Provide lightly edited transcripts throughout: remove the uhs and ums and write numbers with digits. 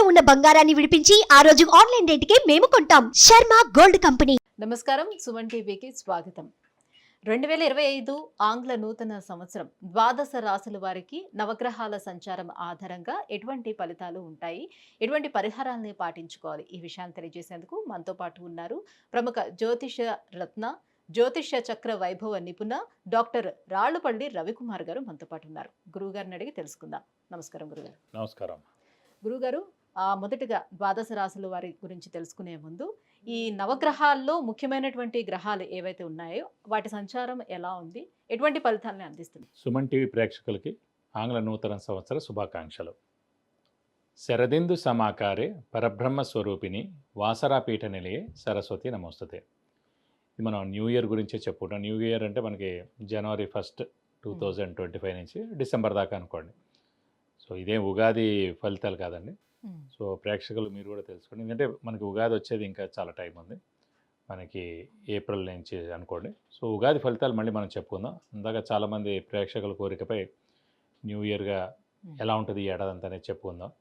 ఉన్న బంగారాన్ని విడిపించి ఆ రోజు ఆన్లైన్ రేటుకే మేము కొంటాం. Sharma gold company. నమస్కారం, సుమన్ టీవీకి స్వాగతం. 2025 ఆంగ్ల నూతన సంవత్సరం ద్వాదశ రాశుల వారికి నవగ్రహాల సంచారం ఆధారంగా ఎటువంటి ఫలితాలు ఉంటాయి, ఎటువంటి పరిహారాలని పాటించుకోవాలి, ఈ విషయాన్ని తెలియజేసేందుకు మనతో పాటు ఉన్నారు ప్రముఖ జ్యోతిష రత్న, జ్యోతిష చక్ర వైభవ నిపుణ డాక్టర్ రాళ్లపల్లి రవికుమార్ గారు మనతో పాటు ఉన్నారు. గురువుగారిని అడిగి తెలుసుకుందాం. నమస్కారం గురుగారు. నమస్కారం గురుగారు, మొదటిగా ద్వాదశ రాశుల వారి గురించి తెలుసుకునే ముందు ఈ నవగ్రహాల్లో ముఖ్యమైనటువంటి గ్రహాలు ఏవైతే ఉన్నాయో వాటి సంచారం ఎలా ఉంది, ఎటువంటి ఫలితాలను అందిస్తుంది? సుమన్ టీవీ ప్రేక్షకులకి ఆంగ్ల నూతన సంవత్సర శుభాకాంక్షలు. శరదిందు సమాకారే పరబ్రహ్మ స్వరూపిణి వాసరాపీఠ నిలయే సరస్వతి నమోస్తుతే. ఇది మనం న్యూ ఇయర్ గురించే చెప్పుకుంటాం. న్యూ ఇయర్ అంటే మనకి జనవరి 1, 2025 నుంచి డిసెంబర్ దాకా అనుకోండి. సో ఇదేం ఉగాది ఫలితాలు కాదండి. సో ప్రేక్షకులు మీరు కూడా తెలుసుకోండి, ఎందుకంటే మనకి ఉగాది వచ్చేది ఇంకా చాలా టైం ఉంది, మనకి ఏప్రిల్ నుంచి అనుకోండి. సో ఉగాది ఫలితాలు మళ్ళీ మనం చెప్పుకుందాం. ఇందాక చాలామంది ప్రేక్షకుల కోరికపై న్యూ ఇయర్గా ఎలా ఉంటుంది ఈ ఏడాది అంతా అనేది చెప్పుకుందాం.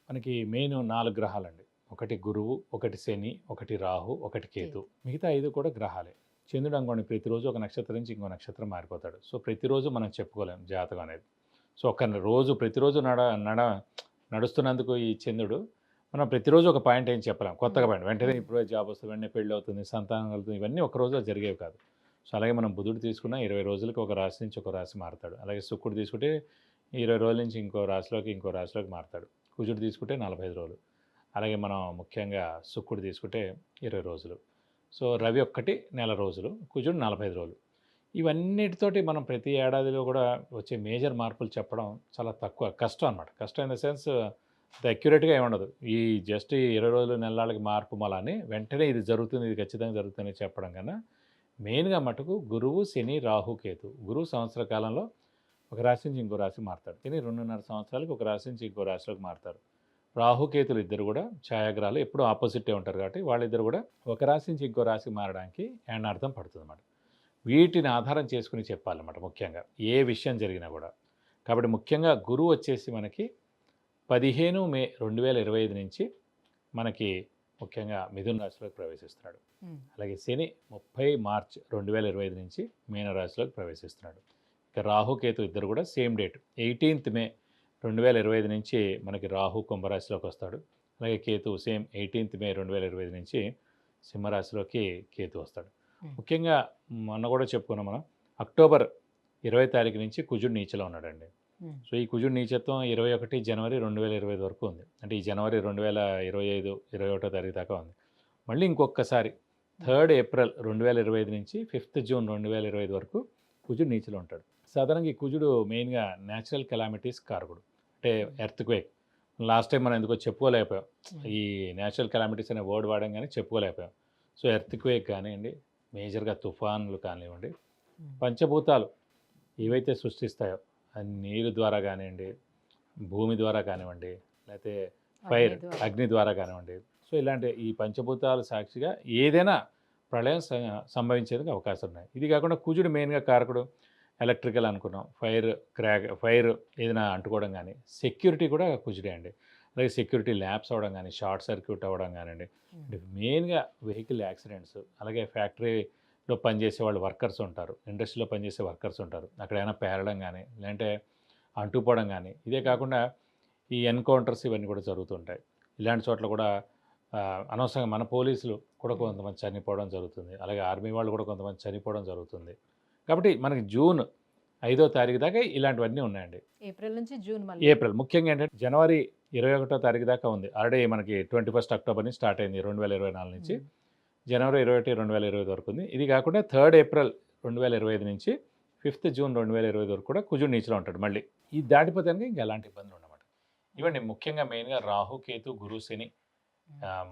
మనకి మెయిన్ 4 గ్రహాలండి. ఒకటి గురువు, ఒకటి శని, ఒకటి రాహు, ఒకటి కేతు. మిగతా 5 కూడా గ్రహాలే. చంద్రుడు అనుకోండి ప్రతిరోజు ఒక నక్షత్రం నుంచి ఇంకో నక్షత్రం మారిపోతాడు. సో ప్రతిరోజు మనం చెప్పుకోలేం జాతకం అనేది. సో ఒక రోజు ప్రతిరోజు నడుస్తున్నందుకు ఈ చంద్రుడు మనం ప్రతిరోజు ఒక పాయింట్ ఏం చెప్పలేం, కొత్తగా పాయింట్ వెంటనే ఇప్పుడు జాబ్ వస్తుంది, వెంటనే పెళ్ళి అవుతుంది, సంతానం కలుగుతుంది, ఇవన్నీ ఒక రోజులో జరిగేవి కాదు. సో అలాగే మనం బుధుడు తీసుకున్న 20 రోజులకి ఒక రాశి నుంచి ఒక రాశి మారుతాడు. అలాగే శుక్రుడు తీసుకుంటే 20 రోజుల నుంచి ఇంకో రాశిలోకి మారుతాడు. కుజుడు తీసుకుంటే 45 రోజులు. అలాగే మనం ముఖ్యంగా శుక్రుడు తీసుకుంటే 20 రోజులు. సో రవి ఒక్కటి నెల రోజులు, కుజుడు 45 రోజులు. ఇవన్నిటితోటి మనం ప్రతి ఏడాదిలో కూడా వచ్చే మేజర్ మార్పులు చెప్పడం చాలా తక్కువ, కష్టం అనమాట. కష్టం ఇన్ ద సెన్స్ అంత అక్యురేట్గా ఏముండదు. ఈ జస్ట్ 20 రోజులు నెలలకి మార్పు మళ్ళీ వెంటనే ఇది జరుగుతుంది, ఇది ఖచ్చితంగా జరుగుతుంది చెప్పడం కన్నా మెయిన్గా మటుకు గురువు, శని, రాహు, కేతు. గురువు సంవత్సర కాలంలో ఒక రాశి నుంచి ఇంకో రాశి మారుతాడు. శని 2.5 సంవత్సరాలకి ఒక రాశి నుంచి ఇంకో రాశిలోకి మారుతారు. రాహుకేతులు ఇద్దరు కూడా ఛాయాగ్రహాలు, ఎప్పుడూ ఆపోజిటే ఉంటారు కాబట్టి వాళ్ళిద్దరు కూడా ఒక రాశి నుంచి ఇంకో రాశికి మారడానికి ఏడార్థం పడుతుంది అన్నమాట. వీటిని ఆధారం చేసుకుని చెప్పాలన్నమాట ముఖ్యంగా ఏ విషయం జరిగినా కూడా. కాబట్టి ముఖ్యంగా గురువు వచ్చేసి మనకి 15 మే 2025 నుంచి మనకి ముఖ్యంగా మిథున రాశిలోకి ప్రవేశిస్తున్నాడు. అలాగే శని 30 మార్చ్ 2025 నుంచి మీన రాశిలోకి ప్రవేశిస్తున్నాడు. ఇక రాహుకేతు ఇద్దరు కూడా సేమ్ డేట్ 18th మే 2025 నుంచి మనకి రాహు కుంభరాశిలోకి వస్తాడు. అలాగే కేతు సేమ్ 18th మే 2025 నుంచి సింహరాశిలోకి కేతు వస్తాడు. ముఖ్యంగా మొన్న కూడా చెప్పుకున్నాం మనం, అక్టోబర్ 20 తారీఖు నుంచి కుజుడు నీచలో ఉన్నాడండి. సో ఈ కుజుడు నీచత్వం 21 జనవరి 2025 వరకు ఉంది. అంటే ఈ జనవరి 2025 21 తారీఖు దాకా ఉంది. మళ్ళీ ఇంకొకసారి 3rd ఏప్రిల్ 2025 నుంచి 5th జూన్ 2025 వరకు కుజుడు నీచలో ఉంటాడు. సాధారణంగా ఈ కుజుడు మెయిన్గా న్యాచురల్ కెలామిటీస్ కారకుడు, అంటే ఎర్త్క్వేక్. లాస్ట్ టైం మనం ఎందుకో చెప్పుకోలేకపోయాం, ఈ న్యాచురల్ కెలామిటీస్ అనే వర్డ్ వాడడం కానీ చెప్పుకోలేకపోయాం. సో ఎర్త్క్వేక్ కానివ్వండి, మేజర్గా తుఫాన్లు కానివ్వండి, పంచభూతాలు ఏవైతే సృష్టిస్తాయో నీరు ద్వారా కానివ్వండి, భూమి ద్వారా కానివ్వండి, లేకపోతే ఫైర్ అగ్ని ద్వారా కానివ్వండి, సో ఇలాంటి ఈ పంచభూతాల సాక్షిగా ఏదైనా ప్రళయం సంభవించేందుకు అవకాశం ఉన్నాయి. ఇది కాకుండా కుజుడు మెయిన్గా కారకుడు. ఎలక్ట్రికల్ అనుకున్నాం, ఫైర్ ఏదైనా అంటుకోవడం కానీ, సెక్యూరిటీ కూడా కుజుడే అండి. అలాగే సెక్యూరిటీ ల్యాబ్స్ అవ్వడం కానీ, షార్ట్ సర్క్యూట్ అవ్వడం కానివ్వండి, మెయిన్గా వెహికల్ యాక్సిడెంట్స్, అలాగే ఫ్యాక్టరీలో పనిచేసే వాళ్ళు వర్కర్స్ ఉంటారు, ఇండస్ట్రీలో పనిచేసే వర్కర్స్ ఉంటారు, అక్కడ ఏమైనా పేరడం కానీ లేదంటే అంటుపోవడం కానీ. ఇదే కాకుండా ఈ ఎన్కౌంటర్స్ ఇవన్నీ కూడా జరుగుతుంటాయి. ఇలాంటి చోట్ల కూడా అనవసరంగా మన పోలీసులు కూడా కొంతమంది చనిపోవడం జరుగుతుంది, అలాగే ఆర్మీ వాళ్ళు కూడా కొంతమంది చనిపోవడం జరుగుతుంది. కాబట్టి మనకి జూన్ 5వ తారీఖు దాకా ఇలాంటివన్నీ ఉన్నాయండి. ఏప్రిల్ నుంచి జూన్, ఏప్రిల్ ముఖ్యంగా ఏంటంటే జనవరి 21వ తారీఖు దాకా ఉంది. ఆల్రెడీ మనకి 21 అక్టోబర్ నుంచి స్టార్ట్ అయింది 2024 నుంచి జనవరి 21, 2025 వరకు ఉంది. ఇది కాకుండా 3rd ఏప్రిల్ 2025 నుంచి 5th జూన్ 2025 వరకు కూడా కుజుడు నీచలో ఉంటాడు. మళ్ళీ ఇది దాటిపోతే ఇంకా ఎలాంటి ఇబ్బందులు ఉండమాట. ఇవ్వండి ముఖ్యంగా మెయిన్గా రాహు, కేతు, గురు, శని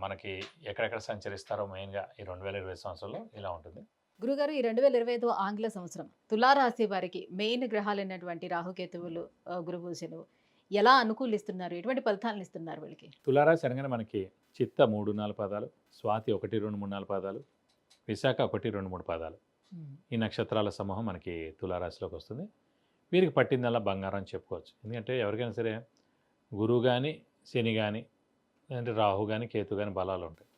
మనకి ఎక్కడెక్కడ సంచరిస్తారో మెయిన్గా ఈ 2020 సంవత్సరంలో ఇలా ఉంటుంది. గురుగారు, ఈ 2025 ఆంగ్ల సంవత్సరం తులారాశి వారికి మెయిన్ గ్రహాలైనటువంటి రాహుకేతువులు, గురువు, శనువు ఎలా అనుకూలిస్తున్నారు, ఎటువంటి ఫలితాలను ఇస్తున్నారు వీళ్ళకి? తులారాశి అనగానే మనకి చిత్త 3, 4 పాదాలు, స్వాతి 1, 2, 3, 4 పాదాలు, విశాఖ 1, 2, 3 పాదాలు. ఈ నక్షత్రాల సమూహం మనకి తులారాశిలోకి వస్తుంది. వీరికి పట్టిందల్లా బంగారం అని చెప్పుకోవచ్చు. ఎందుకంటే ఎవరికైనా సరే గురువు కానీ శని కానీ అంటే రాహు కానీ కేతు కానీ బలాలు ఉంటాయి.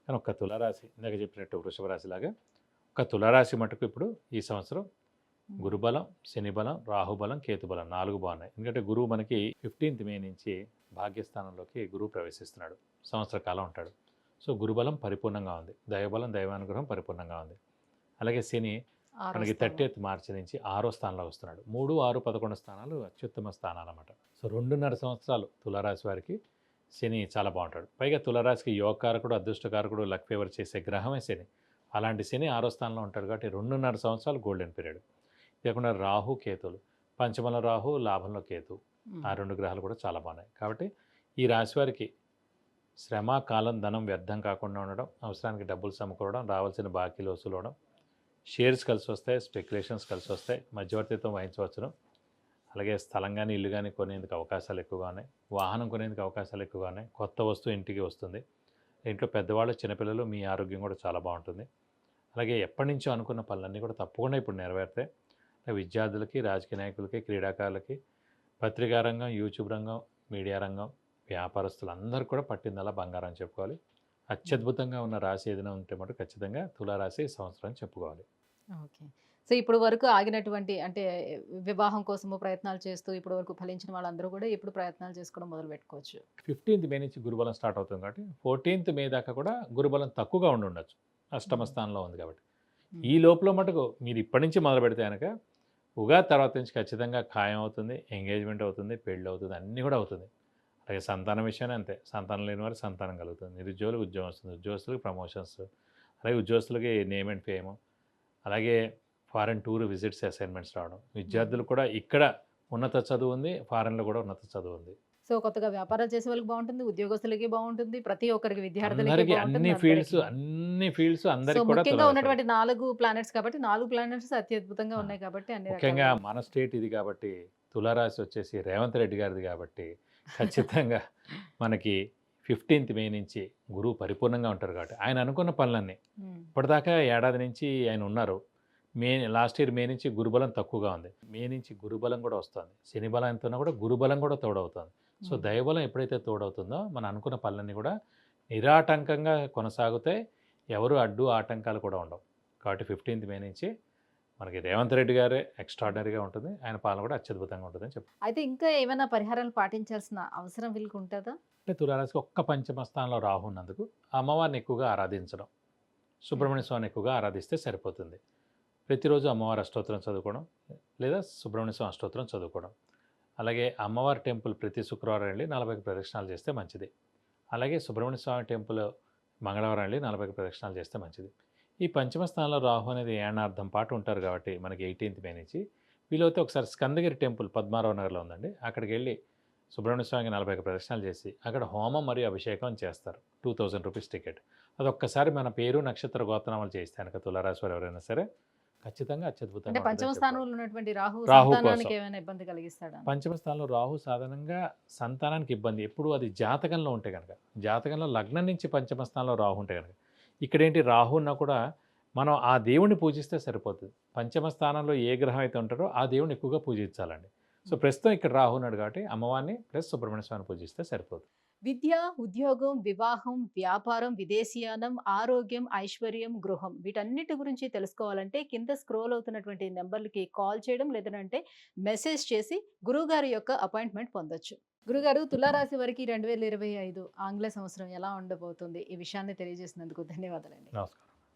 కానీ ఒక్క తులారాశి ఇందాక చెప్పినట్టు వృషభ రాశి లాగా ఒక తులారాశి మటుకు ఇప్పుడు ఈ సంవత్సరం గురుబలం, శని బలం, రాహుబలం, కేతుబలం 4 బాగున్నాయి. ఎందుకంటే గురువు మనకి 15th మే నుంచి భాగ్యస్థానంలోకి గురువు ప్రవేశిస్తున్నాడు. సంవత్సర కాలం ఉంటాడు. సో గురుబలం పరిపూర్ణంగా ఉంది. దైవబలం, దైవానుగ్రహం పరిపూర్ణంగా ఉంది. అలాగే శని మనకి 30th మార్చి నుంచి 6వ స్థానంలో వస్తున్నాడు. 3, 6, 11 స్థానాలు అత్యుత్తమ స్థానాలు అన్నమాట. సో 2.5 సంవత్సరాలు తులారాశి వారికి శని చాలా బాగుంటాడు. పైగా తులారాశికి యోగకారకుడు, అదృష్టకారకుడు, లక్ ఫేవర్ చేసే గ్రహమే శని. అలాంటి శని 6వ స్థానంలో ఉంటాడు కాబట్టి 2.5 సంవత్సరాలు గోల్డెన్ పీరియడ్. లేకుండా రాహు, కేతులు, పంచమంలో రాహు, లాభంలో కేతు, ఆ 2 గ్రహాలు కూడా చాలా బాగున్నాయి. కాబట్టి ఈ రాశి వారికి శ్రమ, కాలం, ధనం వ్యర్థం కాకుండా ఉండడం, అవసరానికి డబ్బులు సమకూరడం, రావాల్సిన బాకీలు వసూలవడం, షేర్స్ కలిసి వస్తాయి, స్పెక్యులేషన్స్ కలిసి వస్తాయి, మధ్యవర్తిత్వం వహించవచ్చును. అలాగే స్థలం కానీ ఇల్లు కానీ కొనేందుకు అవకాశాలు ఎక్కువగా ఉన్నాయి. వాహనం కొనేందుకు అవకాశాలు ఎక్కువగా ఉన్నాయి. కొత్త వస్తువు ఇంటికి వస్తుంది. ఇంట్లో పెద్దవాళ్ళు, చిన్నపిల్లలు, మీ ఆరోగ్యం కూడా చాలా బాగుంటుంది. అలాగే ఎప్పటి నుంచో అనుకున్న పనులన్నీ కూడా తప్పకుండా ఇప్పుడు నెరవేరుతాయి. విద్యార్థులకి, రాజకీయ నాయకులకి, క్రీడాకారులకి, పత్రికా రంగం, యూట్యూబ్ రంగం, మీడియా రంగం, వ్యాపారస్తులు అందరూ కూడా పట్టిందలా బంగారం అని చెప్పుకోవాలి. అత్యద్భుతంగా ఉన్న రాశి ఏదైనా ఉంటే మటు ఖచ్చితంగా తులారాశి ఈ సంవత్సరం అని చెప్పుకోవాలి. ఓకే. సో ఇప్పుడు వరకు ఆగినటువంటి అంటే వివాహం కోసము ప్రయత్నాలు చేస్తూ ఇప్పుడు వరకు ఫలించిన వాళ్ళందరూ కూడా ఇప్పుడు ప్రయత్నాలు చేసుకోవడం మొదలు పెట్టుకోవచ్చు. 15th మే నుంచి గురుబలం స్టార్ట్ అవుతుంది కాబట్టి 14th మే దాకా కూడా గురుబలం తక్కువగా ఉండి ఉండొచ్చు. అష్టమ స్థానంలో ఉంది కాబట్టి. ఈ లోపల మటుకు మీరు ఇప్పటి నుంచి మొదలు పెడితే కనుక ఉగాది తర్వాత నుంచి ఖచ్చితంగా ఖాయం అవుతుంది, ఎంగేజ్మెంట్ అవుతుంది, పెళ్ళి అవుతుంది, అన్నీ కూడా అవుతుంది. అలాగే సంతానం విషయాన్ని అంతే. సంతానం లేని వారికి సంతానం కలుగుతుంది. నిరుద్యోగులకు ఉద్యోగం వస్తుంది, ఉద్యోగస్తులకు ప్రమోషన్స్, అలాగే ఉద్యోగస్తులకి నేమ్ అండ్ ఫేమ్, అలాగే ఫారెన్ టూర్ విజిట్స్, అసైన్మెంట్స్ రావడం. విద్యార్థులు కూడా ఇక్కడ ఉన్నత చదువు ఉంది, ఫారెన్లో కూడా ఉన్నత చదువు ఉంది. సో కొత్తగా వ్యాపారాలు చేసే వాళ్ళకి బాగుంటుంది, ఉద్యోగస్తులకి బాగుంటుంది, ప్రతి ఒక్కరికి విద్యార్థులకి అందరికీ బాగుంటుంది, అన్ని ఫీల్డ్స్ సో అందరికి కూడా ముఖ్యంగా తులారాశి. ఉన్నటువంటి 4 ప్లానెట్స్ కాబట్టి 4 ప్లానెట్స్ అత్యద్భుతంగా ఉన్నాయి కాబట్టి అన్ని ముఖ్యంగా రకాలుగా మన స్టేట్ ఇది కాబట్టి తులారాశి వచ్చేసి రేవంత్ రెడ్డి గారిది కాబట్టి ఖచ్చితంగా మనకి 15th మే నుంచి గురువు పరిపూర్ణంగా ఉంటారు కాబట్టి ఆయన అనుకున్న పనులన్నీ ఇప్పటిదాకా ఏడాది నుంచి ఆయన ఉన్నారు. లాస్ట్ ఇయర్ మే నుంచి గురుబలం తక్కువగా ఉంది. మే నుంచి గురుబలం కూడా వస్తుంది. శని బలం ఎంత ఉన్నా కూడా గురుబలం కూడా తోడవుతుంది. సో దైవబలం ఎప్పుడైతే తోడవుతుందో మనం అనుకున్న పనులన్నీ కూడా నిరాటంకంగా కొనసాగుతాయి. ఎవరు అడ్డు ఆటంకాలు కూడా ఉండవు. కాబట్టి 15th మే నుంచి మనకి రేవంత్ రెడ్డి గారే ఎక్స్ట్రాడినరీగా ఉంటుంది. ఆయన పాలన కూడా అత్యద్భుతంగా ఉంటుందని చెప్పి. అయితే ఇంకా ఏమైనా పరిహారాలు పాటించాల్సిన అవసరం వీళ్ళకి ఉంటుందా? అంటే తులారాశికి ఒక్క పంచమ స్థానంలో రాహు ఉన్నందుకు అమ్మవారిని ఎక్కువగా ఆరాధించడం, సుబ్రహ్మణ్య స్వామిని ఎక్కువగా ఆరాధిస్తే సరిపోతుంది. ప్రతిరోజు అమ్మవారి అష్టోత్తరం చదువుకోవడం లేదా సుబ్రహ్మణ్య స్వామి అష్టోత్తరం చదువుకోవడం. అలాగే అమ్మవారి టెంపుల్ ప్రతి శుక్రవారం వెళ్ళి 40 ప్రదక్షిణాలు చేస్తే మంచిది. అలాగే సుబ్రహ్మణ్య స్వామి టెంపుల్ మంగళవారం వెళ్ళి 40 ప్రదక్షిణాలు చేస్తే మంచిది. ఈ పంచమ స్థానంలో రాహు అనేది ఏడార్థం పాటు ఉంటారు కాబట్టి మనకి 18th మే నుంచి వీలైతే ఒకసారి స్కందగిరి టెంపుల్ పద్మారావు నగర్లో ఉందండి. అక్కడికి వెళ్ళి సుబ్రహ్మణ్య స్వామికి 40 ప్రదక్షిణాలు చేసి అక్కడ హోమం మరియు అభిషేకం చేస్తారు. 2000 రూపీస్ టికెట్. అదొక్కసారి మన పేరు, నక్షత్ర, గోత్రనామాలు చేస్తే కనుక తులారాశి వారు ఎవరైనా సరే ఖచ్చితంగా అంటే అత్యద్భుతంగా పంచమ ఉంటుందని స్థానంలో చెప్పాలి. ఉన్నటువంటి రాహు రాహు సంతానానికి కోసం. ఏమైనా ఇబ్బంది కలిగిస్తాడా? పంచమ స్థానంలో రాహు సాధారణంగా సంతానానికి ఇబ్బంది ఎప్పుడు అది జాతకంలో ఉంటే కనుక, జాతకంలో లగ్నం నుంచి పంచమ స్థానంలో రాహు ఉంటే కనుక, ఇక్కడేంటి రాహు ఉన్నా కూడా మనం ఆ దేవుణ్ణి పూజిస్తే సరిపోతుంది. పంచమ స్థానంలో ఏ గ్రహం అయితే ఉంటారో ఆ దేవుణ్ణి ఎక్కువగా పూజించాలండి. సో ప్రస్తుతం ఇక్కడ రాహు ఉన్నాడు కాబట్టి అమ్మవారిని ప్లస్ సుబ్రహ్మణ్య స్వామిని పూజిస్తే సరిపోతుంది. విద్య, ఉద్యోగం, వివాహం, వ్యాపారం, విదేశీయానం, ఆరోగ్యం, ఐశ్వర్యం, గృహం వీటన్నిటి గురించి తెలుసుకోవాలంటే కింద స్క్రోల్ అవుతున్నటువంటి నెంబర్లకి కాల్ చేయడం లేదంటే మెసేజ్ చేసి గురువుగారి యొక్క అపాయింట్మెంట్ పొందొచ్చు. గురుగారు, తులారాశి వారికి 2025 ఆంగ్ల సంవత్సరం ఎలా ఉండబోతుంది? ఈ విషయాన్ని తెలియజేసినందుకు ధన్యవాదాలండి. నమస్కారం.